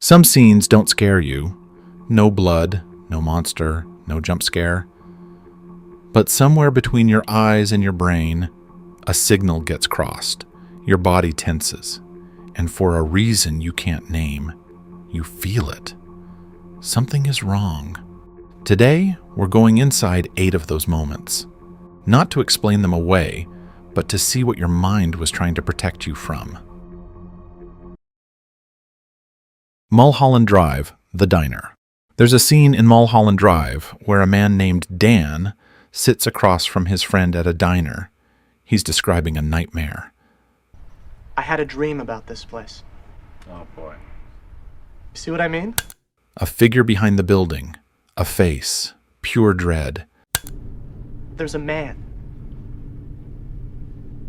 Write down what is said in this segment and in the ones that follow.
Some scenes don't scare you. No blood, no monster, no jump scare. But somewhere between your eyes and your brain, a signal gets crossed. Your body tenses. And for a reason you can't name, you feel it. Something is wrong. Today, we're going inside 8 of those moments. Not to explain them away, but to see what your mind was trying to protect you from. Mulholland Drive, the diner. There's a scene in Mulholland Drive where a man named Dan sits across from his friend at a diner. He's describing a nightmare. I had a dream about this place. Oh boy. See what I mean? A figure behind the building, a face, pure dread. There's a man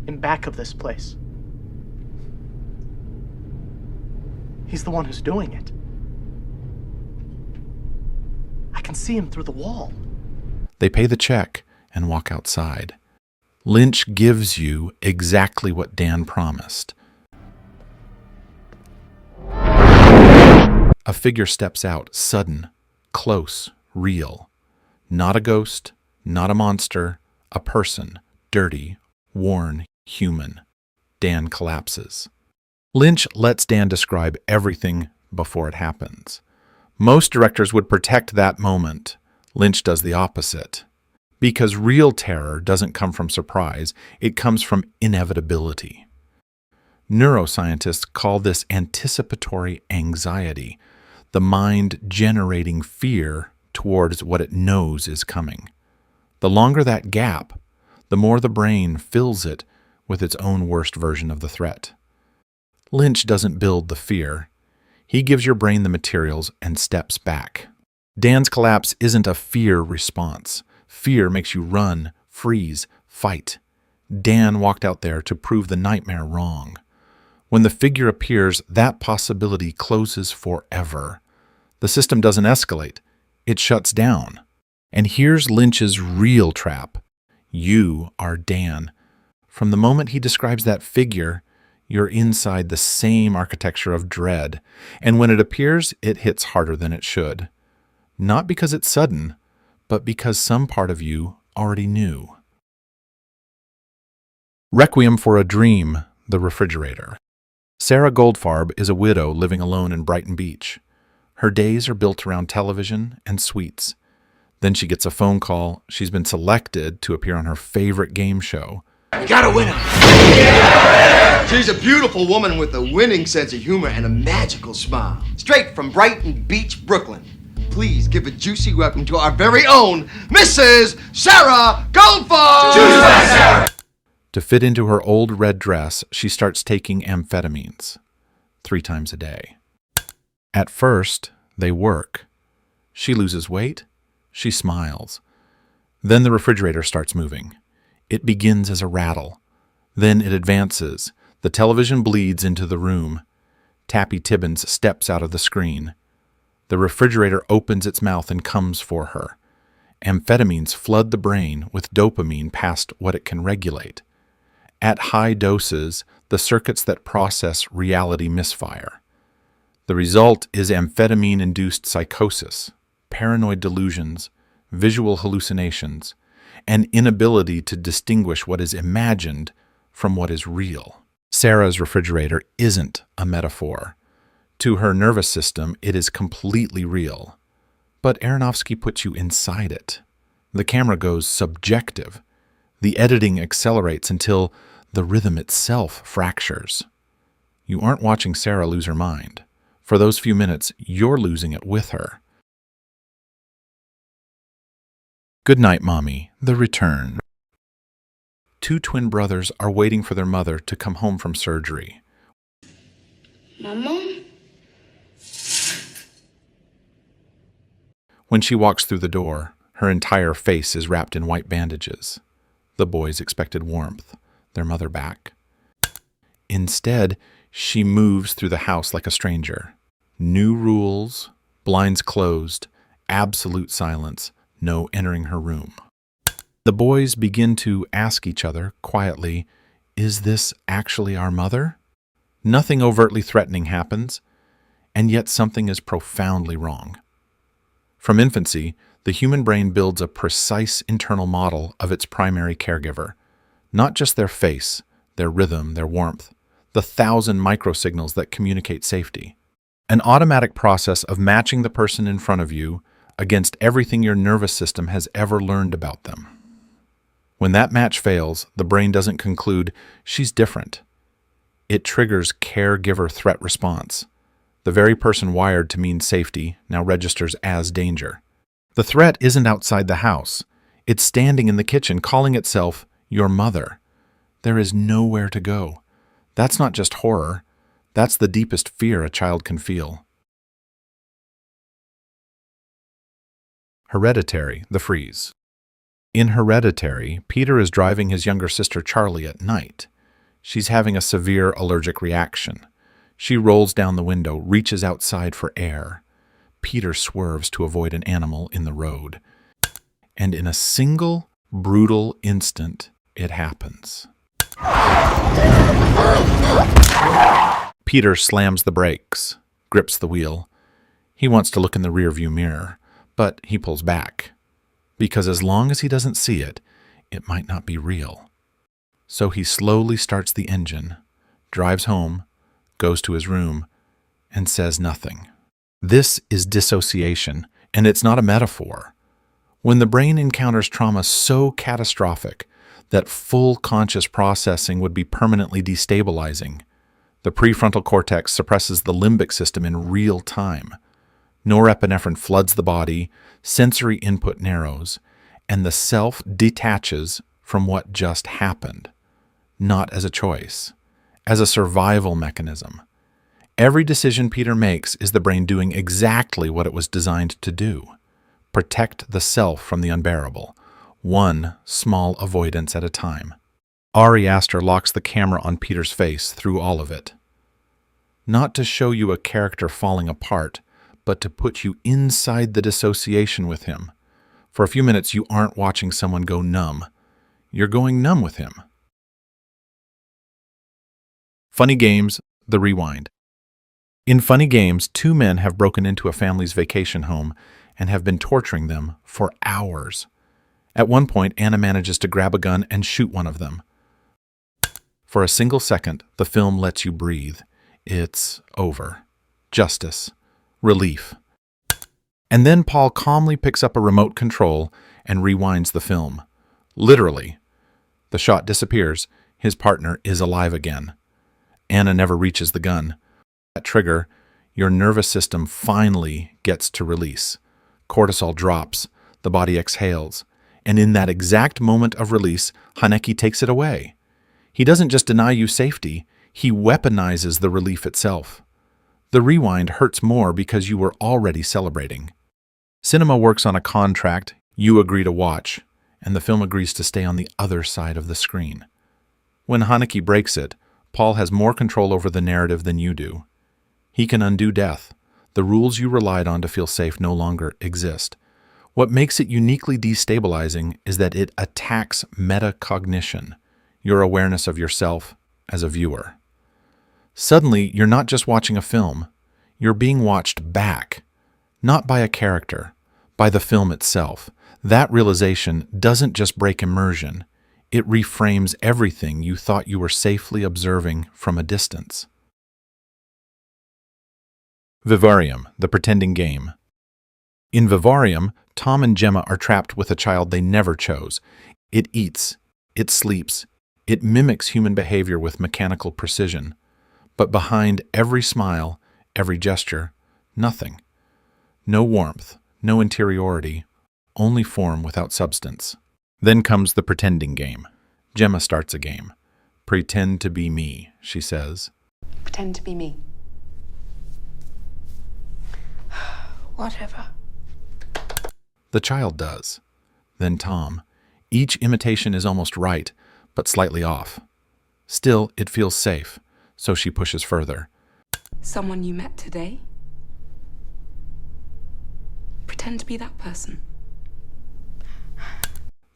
in back of this place. He's the one who's doing it. I can see him through the wall. They pay the check and walk outside. Lynch gives you exactly what Dan promised. A figure steps out, sudden, close, real. Not a ghost, not a monster, a person, dirty, worn, human. Dan collapses. Lynch lets Dan describe everything before it happens. Most directors would protect that moment. Lynch does the opposite. Because real terror doesn't come from surprise, it comes from inevitability. Neuroscientists call this anticipatory anxiety, the mind generating fear towards what it knows is coming. The longer that gap, the more the brain fills it with its own worst version of the threat. Lynch doesn't build the fear. He gives your brain the materials and steps back. Dan's collapse isn't a fear response. Fear makes you run, freeze, fight. Dan walked out there to prove the nightmare wrong. When the figure appears, that possibility closes forever. The system doesn't escalate. It shuts down. And here's Lynch's real trap. You are Dan. From the moment he describes that figure, you're inside the same architecture of dread. And when it appears, it hits harder than it should. Not because it's sudden, but because some part of you already knew. Requiem for a Dream, the refrigerator. Sarah Goldfarb is a widow living alone in Brighton Beach. Her days are built around television and sweets. Then she gets a phone call. She's been selected to appear on her favorite game show. You gotta win her. She's a beautiful woman with a winning sense of humor and a magical smile. Straight from Brighton Beach, Brooklyn. Please give a juicy welcome to our very own Mrs. Sarah Goldfarb! To fit into her old red dress, she starts taking amphetamines 3 times a day. At first, they work. She loses weight. She smiles. Then the refrigerator starts moving. It begins as a rattle. Then it advances. The television bleeds into the room. Tappy Tibbins steps out of the screen. The refrigerator opens its mouth and comes for her. Amphetamines flood the brain with dopamine past what it can regulate. At high doses, the circuits that process reality misfire. The result is amphetamine-induced psychosis, paranoid delusions, visual hallucinations, and inability to distinguish what is imagined from what is real. Sarah's refrigerator isn't a metaphor. To her nervous system, it is completely real. But Aronofsky puts you inside it. The camera goes subjective. The editing accelerates until the rhythm itself fractures. You aren't watching Sarah lose her mind. For those few minutes, you're losing it with her. Goodnight Mommy, The Return. 2 twin brothers are waiting for their mother to come home from surgery. Mama? When she walks through the door, her entire face is wrapped in white bandages. The boys expected warmth, their mother back. Instead, she moves through the house like a stranger. New rules, blinds closed, absolute silence, no entering her room. The boys begin to ask each other quietly, "Is this actually our mother?" Nothing overtly threatening happens, and yet something is profoundly wrong. From infancy, the human brain builds a precise internal model of its primary caregiver, not just their face, their rhythm, their warmth, the 1,000 microsignals that communicate safety. An automatic process of matching the person in front of you against everything your nervous system has ever learned about them. When that match fails, the brain doesn't conclude, she's different. It triggers caregiver threat response. The very person wired to mean safety now registers as danger. The threat isn't outside the house. It's standing in the kitchen, calling itself your mother. There is nowhere to go. That's not just horror. That's the deepest fear a child can feel. Hereditary, the freeze. In Hereditary, Peter is driving his younger sister Charlie at night. She's having a severe allergic reaction. She rolls down the window, reaches outside for air. Peter swerves to avoid an animal in the road. And in a single, brutal instant, it happens. Peter slams the brakes, grips the wheel. He wants to look in the rearview mirror, but he pulls back. Because as long as he doesn't see it, it might not be real. So he slowly starts the engine, drives home, goes to his room, and says nothing. This is dissociation, and it's not a metaphor. When the brain encounters trauma so catastrophic that full conscious processing would be permanently destabilizing, the prefrontal cortex suppresses the limbic system in real time. Norepinephrine floods the body, sensory input narrows, and the self detaches from what just happened, not as a choice, as a survival mechanism. Every decision Peter makes is the brain doing exactly what it was designed to do: protect the self from the unbearable, one small avoidance at a time. Ari Aster locks the camera on Peter's face through all of it. Not to show you a character falling apart, but to put you inside the dissociation with him. For a few minutes, you aren't watching someone go numb. You're going numb with him. Funny Games, the rewind. In Funny Games, two men have broken into a family's vacation home and have been torturing them for hours. At one point, Anna manages to grab a gun and shoot one of them. For a single second, the film lets you breathe. It's over. Justice. Relief. And then Paul calmly picks up a remote control and rewinds the film. Literally. The shot disappears. His partner is alive again. Anna never reaches the gun. That trigger, your nervous system finally gets to release. Cortisol drops. The body exhales. And in that exact moment of release, Haneke takes it away. He doesn't just deny you safety, he weaponizes the relief itself. The rewind hurts more because you were already celebrating. Cinema works on a contract you agree to watch, and the film agrees to stay on the other side of the screen. When Haneke breaks it, Paul has more control over the narrative than you do. He can undo death. The rules you relied on to feel safe no longer exist. What makes it uniquely destabilizing is that it attacks metacognition, your awareness of yourself as a viewer. Suddenly, you're not just watching a film, you're being watched back, not by a character, by the film itself. That realization doesn't just break immersion, it reframes everything you thought you were safely observing from a distance. Vivarium, the pretending game. In Vivarium, Tom and Gemma are trapped with a child they never chose. It eats, it sleeps, it mimics human behavior with mechanical precision. But behind every smile, every gesture, nothing. No warmth, no interiority, only form without substance. Then comes the pretending game. Gemma starts a game. Pretend to be me, she says. Pretend to be me. Whatever. The child does. Then Tom. Each imitation is almost right, but slightly off. Still, it feels safe, so she pushes further. Someone you met today? Pretend to be that person.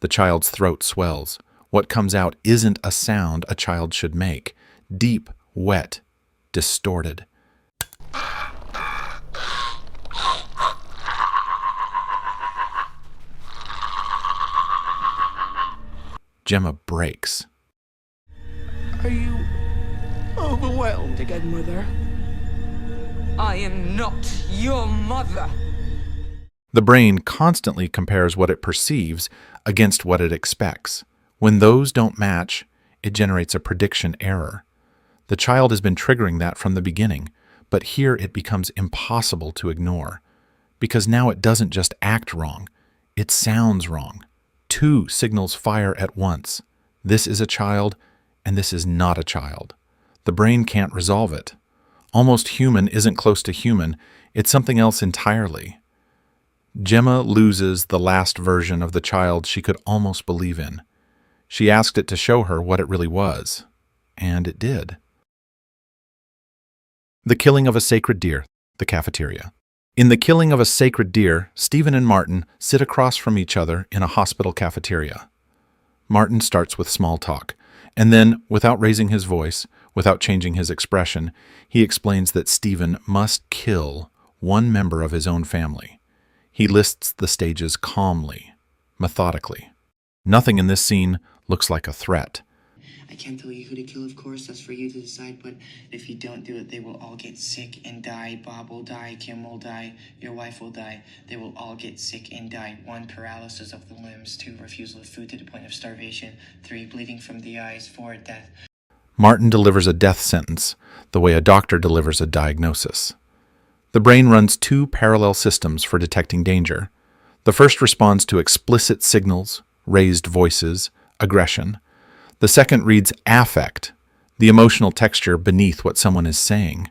The child's throat swells. What comes out isn't a sound a child should make. Deep, wet, distorted. Gemma breaks. Are you overwhelmed again, Mother? I am not your mother. The brain constantly compares what it perceives against what it expects. When those don't match, it generates a prediction error. The child has been triggering that from the beginning, but here it becomes impossible to ignore. Because now it doesn't just act wrong, it sounds wrong. Two signals fire at once. This is a child, and this is not a child. The brain can't resolve it. Almost human isn't close to human, it's something else entirely. Gemma loses the last version of the child she could almost believe in. She asked it to show her what it really was, and it did. The killing of a sacred deer, the cafeteria. In The Killing of a Sacred Deer, Stephen and Martin sit across from each other in a hospital cafeteria. Martin starts with small talk, and then, without raising his voice, without changing his expression, he explains that Stephen must kill one member of his own family. He lists the stages calmly, methodically. Nothing in this scene looks like a threat. I can't tell you who to kill, of course, that's for you to decide, but if you don't do it, they will all get sick and die. Bob will die, Kim will die, your wife will die. They will all get sick and die. 1, paralysis of the limbs. 2, refusal of food to the point of starvation. 3, bleeding from the eyes. 4, death. Martin delivers a death sentence, the way a doctor delivers a diagnosis. The brain runs 2 parallel systems for detecting danger. The first responds to explicit signals, raised voices, aggression. The second reads affect, the emotional texture beneath what someone is saying.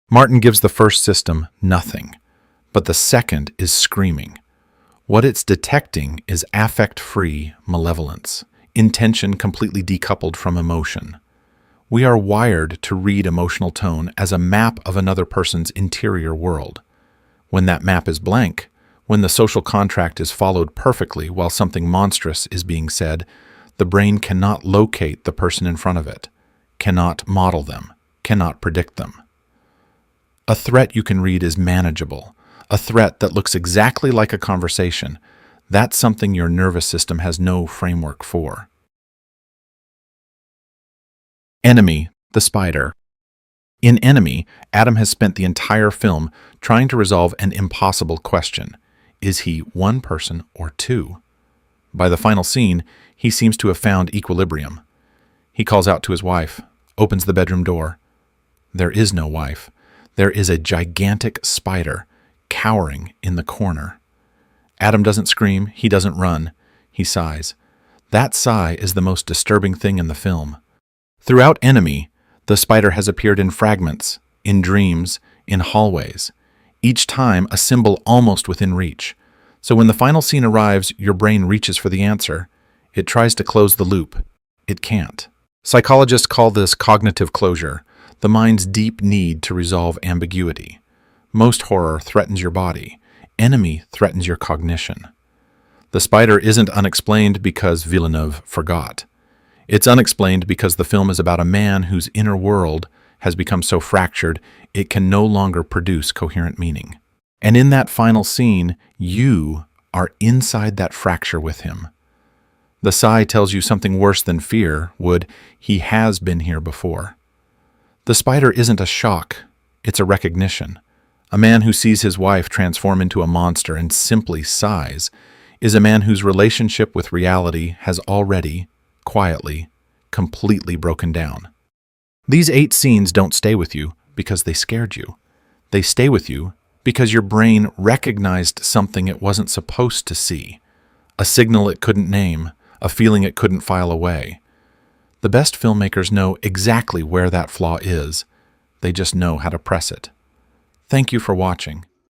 Martin gives the first system nothing, but the second is screaming. What it's detecting is affect-free malevolence, intention completely decoupled from emotion. We are wired to read emotional tone as a map of another person's interior world. When that map is blank, when the social contract is followed perfectly while something monstrous is being said, the brain cannot locate the person in front of it, cannot model them, cannot predict them. A threat you can read is manageable. A threat that looks exactly like a conversation, that's something your nervous system has no framework for. Enemy, the spider. In Enemy, Adam has spent the entire film trying to resolve an impossible question. Is he one person or two? By the final scene, he seems to have found equilibrium. He calls out to his wife, opens the bedroom door. There is no wife. There is a gigantic spider cowering in the corner. Adam doesn't scream, he doesn't run, he sighs. That sigh is the most disturbing thing in the film. Throughout Enemy, the spider has appeared in fragments, in dreams, in hallways. Each time a symbol almost within reach. So when the final scene arrives, your brain reaches for the answer. It tries to close the loop. It can't. Psychologists call this cognitive closure, the mind's deep need to resolve ambiguity. Most horror threatens your body. Enemy threatens your cognition. The spider isn't unexplained because Villeneuve forgot. It's unexplained because the film is about a man whose inner world has become so fractured it can no longer produce coherent meaning. And in that final scene, you are inside that fracture with him. The sigh tells you something worse than fear would. He has been here before. The spider isn't a shock, it's a recognition. A man who sees his wife transform into a monster and simply sighs is a man whose relationship with reality has already, quietly, completely broken down. These 8 scenes don't stay with you because they scared you. They stay with you because your brain recognized something it wasn't supposed to see, a signal it couldn't name, a feeling it couldn't file away. The best filmmakers know exactly where that flaw is. They just know how to press it. Thank you for watching.